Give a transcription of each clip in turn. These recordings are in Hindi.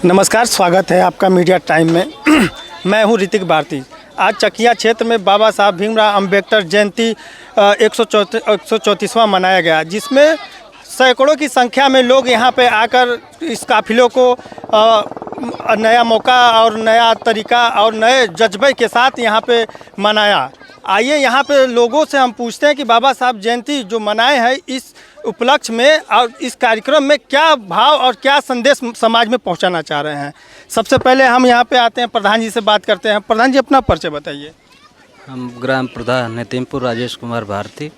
नमस्कार, स्वागत है आपका मीडिया टाइम में। मैं हूं ऋतिक भारती। आज चकिया क्षेत्र में बाबा साहब भीमराव अंबेडकर जयंती 134वां मनाया गया, जिसमें सैकड़ों की संख्या में लोग यहां पे आकर इस काफिलों को नया मौका और नया तरीका और नए जज्बे के साथ यहां पे मनाया। आइए यहाँ पे लोगों से हम पूछते हैं कि बाबा साहब जयंती जो मनाए हैं, इस उपलक्ष्य में और इस कार्यक्रम में क्या भाव और क्या संदेश समाज में पहुंचाना चाह रहे हैं। सबसे पहले हम यहाँ पे आते हैं, प्रधान जी से बात करते हैं। प्रधान जी, अपना परिचय बताइए। हम ग्राम प्रधान नितिनपुर राजेश कुमार भारती।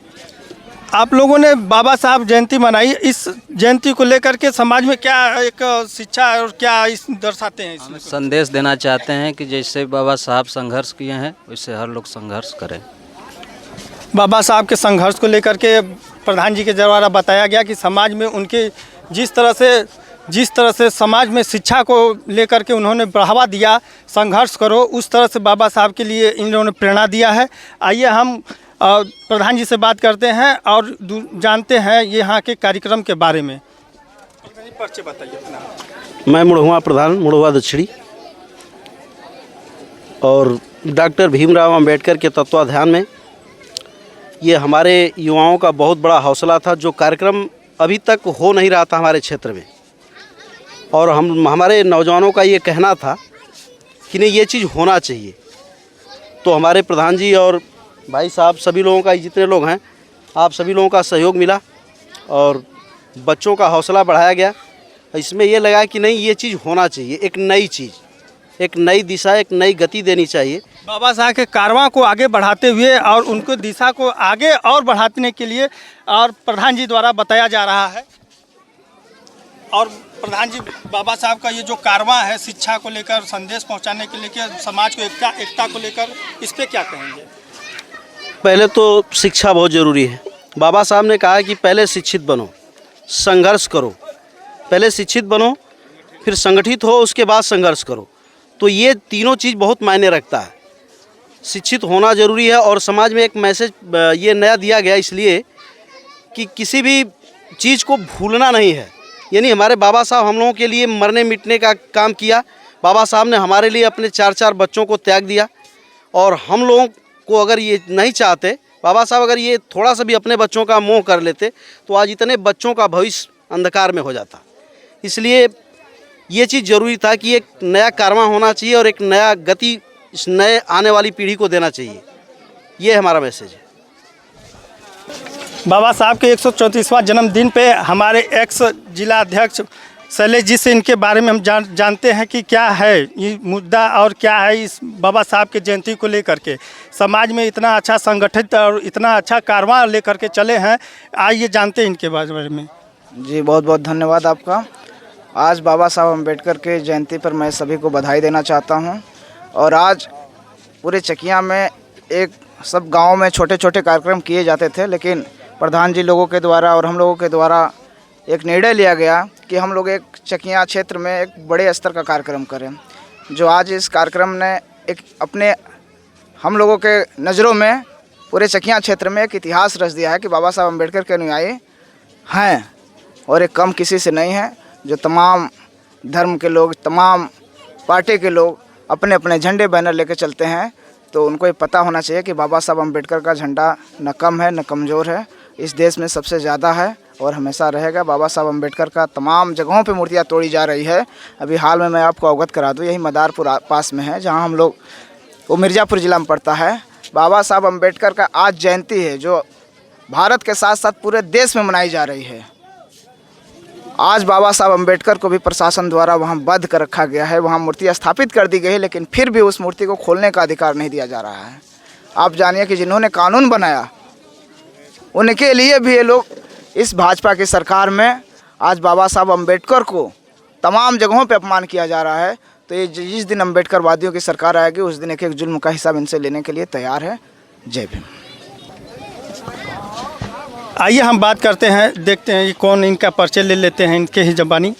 आप लोगों ने बाबा साहब जयंती मनाई, इस जयंती को लेकर के समाज में क्या एक शिक्षा और क्या इस दर्शाते हैं? हम संदेश देना चाहते हैं कि जैसे बाबा साहब संघर्ष किए हैं, वैसे हर लोग संघर्ष करें। बाबा साहब के संघर्ष को लेकर के प्रधान जी के द्वारा बताया गया कि समाज में उनके जिस तरह से समाज में शिक्षा को लेकर के उन्होंने बढ़ावा दिया, संघर्ष करो, उस तरह से बाबा साहब के लिए इन लोगों ने प्रेरणा दिया है। आइए हम प्रधान जी से बात करते हैं और जानते हैं यहाँ के कार्यक्रम के बारे में। परिचय बताइए अपना। मैं मुढ़वा प्रधान, मुढ़वा दक्षिणी, और डॉक्टर भीमराव अंबेडकर के तत्वाधान में ये हमारे युवाओं का बहुत बड़ा हौसला था। जो कार्यक्रम अभी तक हो नहीं रहा था हमारे क्षेत्र में, और हमारे नौजवानों का ये कहना था कि नहीं, ये चीज़ होना चाहिए। तो हमारे प्रधान जी और भाई साहब, सभी लोगों का, जितने लोग हैं, आप सभी लोगों का सहयोग मिला और बच्चों का हौसला बढ़ाया गया। इसमें ये लगा कि नहीं, ये चीज़ होना चाहिए, एक नई चीज़, एक नई दिशा, एक नई गति देनी चाहिए। बाबा साहब के कारवां को आगे बढ़ाते हुए और उनको दिशा को आगे और बढ़ाने के लिए और प्रधान जी द्वारा बताया जा रहा है। और प्रधान जी, बाबा साहब का ये जो कारवां है शिक्षा को लेकर, संदेश पहुंचाने के लिए, समाज को एकता को लेकर, इस पर क्या कहेंगे? पहले तो शिक्षा बहुत ज़रूरी है। बाबा साहब ने कहा कि पहले शिक्षित बनो, संघर्ष करो। पहले शिक्षित बनो, फिर संगठित हो, उसके बाद संघर्ष करो। तो ये तीनों चीज़ बहुत मायने रखता है। शिक्षित होना ज़रूरी है, और समाज में एक मैसेज ये नया दिया गया इसलिए कि किसी भी चीज़ को भूलना नहीं है। यानी हमारे बाबा साहब हम लोगों के लिए मरने मिटने का काम किया। बाबा साहब ने हमारे लिए अपने 4-4 बच्चों को त्याग दिया, और हम लोगों को अगर ये नहीं चाहते, बाबा साहब अगर ये थोड़ा सा भी अपने बच्चों का मोह कर लेते, तो आज इतने बच्चों का भविष्य अंधकार में हो जाता। इसलिए ये चीज़ ज़रूरी था कि एक नया कारवां होना चाहिए और एक नया गति इस नए आने वाली पीढ़ी को देना चाहिए। ये हमारा मैसेज है। बाबा साहब के 134वां जन्मदिन पे हमारे एक्स जिला अध्यक्ष शैलेश जी से इनके बारे में हम जानते हैं कि क्या है ये मुद्दा और क्या है इस बाबा साहब के जयंती को लेकर के। समाज में इतना अच्छा संगठित और इतना अच्छा कारवां लेकर के चले हैं, आइए जानते हैं इनके बारे में। जी, बहुत बहुत धन्यवाद आपका। आज बाबा साहब अम्बेडकर के जयंती पर मैं सभी को बधाई देना चाहता हूं। और आज पूरे चकिया में सब गाँव में छोटे छोटे कार्यक्रम किए जाते थे, लेकिन प्रधान जी लोगों के द्वारा और हम लोगों के द्वारा एक निर्णय लिया गया कि हम लोग एक चकिया क्षेत्र में एक बड़े स्तर का कार्यक्रम करें। जो आज इस कार्यक्रम ने एक अपने हम लोगों के नज़रों में पूरे चकिया क्षेत्र में एक इतिहास रच दिया है कि बाबा साहब अम्बेडकर के अनुयायी हैं, और एक कम किसी से नहीं है। जो तमाम धर्म के लोग, तमाम पार्टी के लोग अपने अपने झंडे बैनर लेकर चलते हैं, तो उनको ये पता होना चाहिए कि बाबा साहब अम्बेडकर का झंडा न कम है न कमज़ोर है, इस देश में सबसे ज़्यादा है और हमेशा रहेगा। बाबा साहब अम्बेडकर का तमाम जगहों पे मूर्तियाँ तोड़ी जा रही है। अभी हाल में मैं आपको अवगत करा दूँ, यही मदारपुर पास में है, जहाँ हम लोग, वो मिर्ज़ापुर ज़िला में पड़ता है। बाबा साहब अम्बेडकर का आज जयंती है, जो भारत के साथ साथ पूरे देश में मनाई जा रही है। आज बाबा साहब अम्बेडकर को भी प्रशासन द्वारा वहाँ बंद कर रखा गया है, वहाँ मूर्ति स्थापित कर दी गई है, लेकिन फिर भी उस मूर्ति को खोलने का अधिकार नहीं दिया जा रहा है। आप जानिए कि जिन्होंने कानून बनाया, उनके लिए भी ये लोग इस भाजपा की सरकार में आज बाबा साहब अम्बेडकर को तमाम जगहों पे अपमान किया जा रहा है। तो ये जिस दिन अम्बेडकरवादियों की सरकार आएगी, उस दिन एक एक जुल्म का हिसाब इनसे लेने के लिए तैयार है। जय भीम। आइए हम बात करते हैं, देखते हैं ये कौन, इनका परिचय ले लेते हैं इनके ही ज़बानी।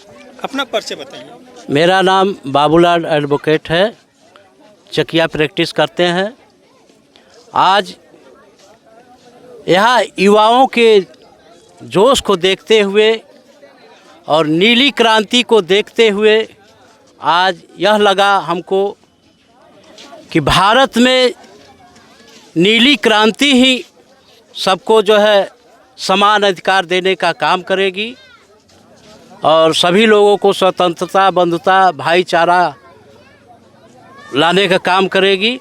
अपना परिचय बताइए। मेरा नाम बाबूलाल एडवोकेट है, चकिया प्रैक्टिस करते हैं। आज यहाँ युवाओं के जोश को देखते हुए और नीली क्रांति को देखते हुए आज यह लगा हमको कि भारत में नीली क्रांति ही सबको जो है समान अधिकार देने का काम करेगी और सभी लोगों को स्वतंत्रता, बंधुता, भाईचारा लाने का काम करेगी।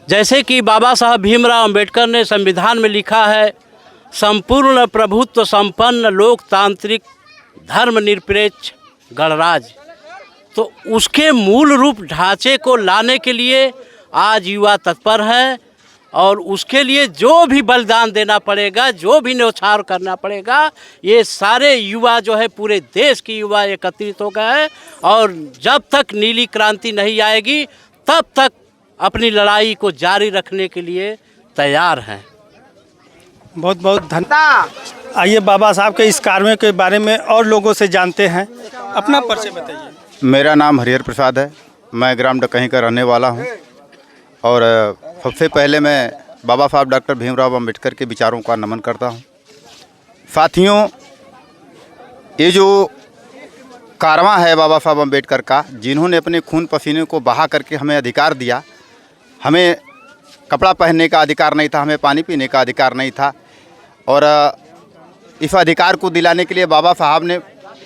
जैसे कि बाबा साहब भीमराव अंबेडकर ने संविधान में लिखा है, संपूर्ण प्रभुत्व संपन्न लोकतांत्रिक धर्मनिरपेक्ष गणराज्य, तो उसके मूल रूप ढांचे को लाने के लिए आज युवा तत्पर है और उसके लिए जो भी बलिदान देना पड़ेगा, जो भी न्यौछावर करना पड़ेगा, ये सारे युवा जो है पूरे देश की युवा एकत्रित हो गए हैं और जब तक नीली क्रांति नहीं आएगी तब तक अपनी लड़ाई को जारी रखने के लिए तैयार हैं। बहुत बहुत धन्यवाद। आइए बाबा साहब के इस कार्यों के बारे में और लोगों से जानते हैं। अपना परिचय बताइए। मेरा नाम हरिहर प्रसाद है, मैं ग्राम डकही का रहने वाला हूं और सबसे पहले मैं बाबा साहब डॉक्टर भीमराव अंबेडकर के विचारों का नमन करता हूं। साथियों, ये जो कारवां है बाबा साहब अंबेडकर का, जिन्होंने अपने खून पसीने को बहा करके हमें अधिकार दिया, हमें कपड़ा पहनने का अधिकार नहीं था, हमें पानी पीने का अधिकार नहीं था और इस अधिकार को दिलाने के लिए बाबा साहब ने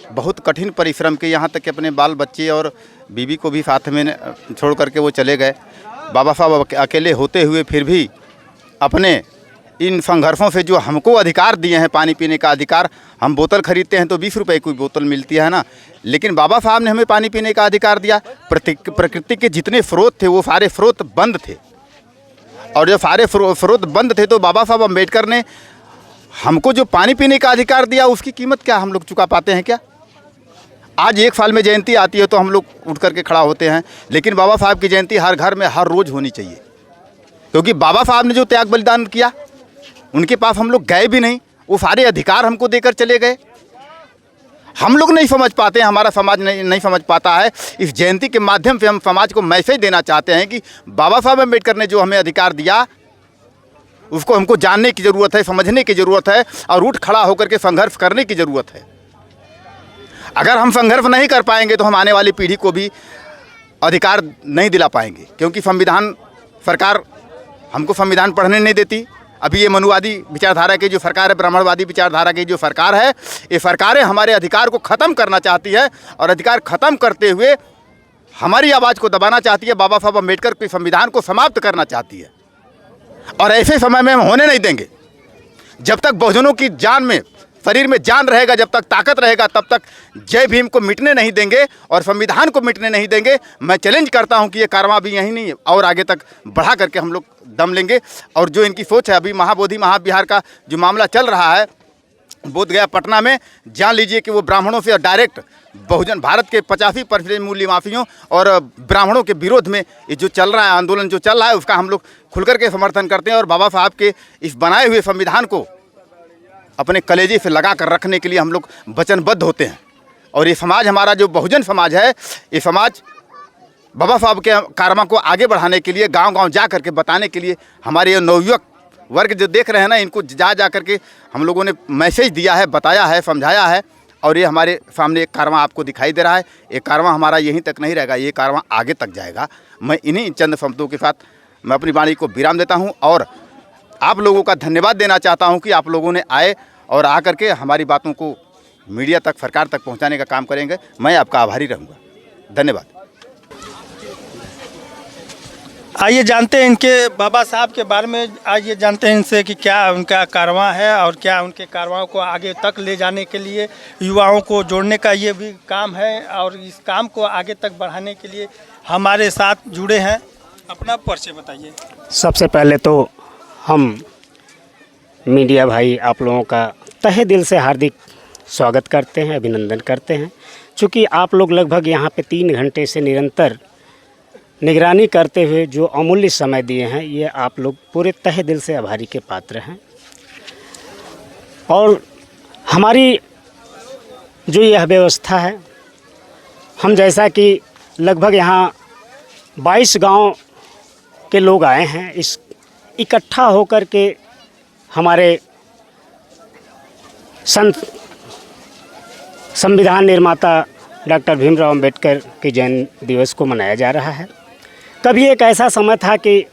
बहुत कठिन परिश्रम किए, यहाँ तक कि अपने बाल बच्चे और बीवी को भी साथ में छोड़ करके वो चले गए। बाबा साहब अकेले होते हुए फिर भी अपने इन संघर्षों से जो हमको अधिकार दिए हैं, पानी पीने का अधिकार, हम बोतल खरीदते हैं तो 20 रुपए की बोतल मिलती है ना, लेकिन बाबा साहब ने हमें पानी पीने का अधिकार दिया। प्रकृति के जितने स्रोत थे वो सारे स्रोत बंद थे और जब सारे स्रोत बंद थे तो बाबा साहब अंबेडकर ने हमको जो पानी पीने का अधिकार दिया, उसकी कीमत क्या हम लोग चुका पाते हैं क्या? आज एक साल में जयंती आती है तो हम लोग उठ करके खड़ा होते हैं, लेकिन बाबा साहब की जयंती हर घर में हर रोज़ होनी चाहिए, क्योंकि बाबा साहब ने जो त्याग बलिदान किया उनके पास हम लोग गए भी नहीं, वो सारे अधिकार हमको देकर चले गए। हम लोग नहीं समझ पाते हैं, हमारा समाज नहीं समझ पाता है। इस जयंती के माध्यम से हम समाज को मैसेज देना चाहते हैं कि बाबा साहब अम्बेडकर ने जो हमें अधिकार दिया उसको हमको जानने की ज़रूरत है, समझने की ज़रूरत है और उठ खड़ा होकर के संघर्ष करने की ज़रूरत है। अगर हम संघर्ष नहीं कर पाएंगे तो हम आने वाली पीढ़ी को भी अधिकार नहीं दिला पाएंगे, क्योंकि संविधान सरकार हमको संविधान पढ़ने नहीं देती। अभी ये मनुवादी विचारधारा की जो सरकार है, ब्राह्मणवादी विचारधारा की जो सरकार है, ये सरकारें हमारे अधिकार को ख़त्म करना चाहती है और अधिकार ख़त्म करते हुए हमारी आवाज़ को दबाना चाहती है। बाबा साहब अम्बेडकर के संविधान को समाप्त करना चाहती है और ऐसे समय में हम होने नहीं देंगे। जब तक बहुजनों की जान में, शरीर में जान रहेगा, जब तक ताकत रहेगा, तब तक जय भीम को मिटने नहीं देंगे और संविधान को मिटने नहीं देंगे। मैं चैलेंज करता हूं कि ये कारवां भी यहीं नहीं और आगे तक बढ़ा करके हम लोग दम लेंगे। और जो इनकी सोच है, अभी महाबोधि महाविहार का जो मामला चल रहा है बोध गया पटना में, जान लीजिए कि वो ब्राह्मणों से डायरेक्ट बहुजन भारत के 85% मूल्य माफियों और ब्राह्मणों के विरोध में ये जो चल रहा है आंदोलन जो चल रहा है, उसका हम लोग खुलकर के समर्थन करते हैं और बाबा साहब के इस बनाए हुए संविधान को अपने कलेजे से लगा कर रखने के लिए हम लोग वचनबद्ध होते हैं। और ये समाज हमारा जो बहुजन समाज है, ये समाज बाबा साहब के कारवां को आगे बढ़ाने के लिए, गांव-गांव जा करके बताने के लिए, हमारे ये नवयुवक वर्ग जो देख रहे हैं ना, इनको जा करके हम लोगों ने मैसेज दिया है, बताया है, समझाया है और ये हमारे सामने एक कारवां आपको दिखाई दे रहा है। ये कारवां हमारा यहीं तक नहीं रहेगा, ये कारवां आगे तक जाएगा। मैं इन्हीं चंद शब्दों के साथ मैं अपनी वाणी को विराम देता हूँ और आप लोगों का धन्यवाद देना चाहता हूं कि आप लोगों ने आए और आकर के हमारी बातों को मीडिया तक, सरकार तक पहुंचाने का काम करेंगे। मैं आपका आभारी रहूंगा। धन्यवाद। आइए जानते हैं इनके बाबा साहब के बारे में, आइए जानते हैं इनसे कि क्या उनका कारवां है और क्या उनके कारवां को आगे तक ले जाने के लिए युवाओं को जोड़ने का ये भी काम है और इस काम को आगे तक बढ़ाने के लिए हमारे साथ जुड़े हैं। अपना परिचय बताइए। सबसे पहले तो हम मीडिया भाई आप लोगों का तहे दिल से हार्दिक स्वागत करते हैं, अभिनंदन करते हैं। चूँकि आप लोग लगभग यहाँ पे 3 घंटे से निरंतर निगरानी करते हुए जो अमूल्य समय दिए हैं, ये आप लोग पूरे तहे दिल से आभारी के पात्र हैं। और हमारी जो यह व्यवस्था है, हम जैसा कि लगभग यहाँ 22 गांव के लोग आए हैं, इस इकट्ठा होकर के हमारे संविधान निर्माता डॉक्टर भीमराव अंबेडकर के जन्म दिवस को मनाया जा रहा है। कभी एक ऐसा समय था कि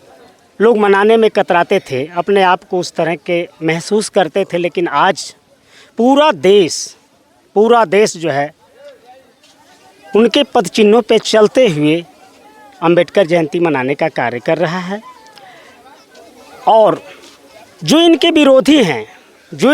लोग मनाने में कतराते थे, अपने आप को उस तरह के महसूस करते थे, लेकिन आज पूरा देश जो है उनके पद चिन्हों पे चलते हुए अंबेडकर जयंती मनाने का कार्य कर रहा है। और जो इनके विरोधी हैं, जो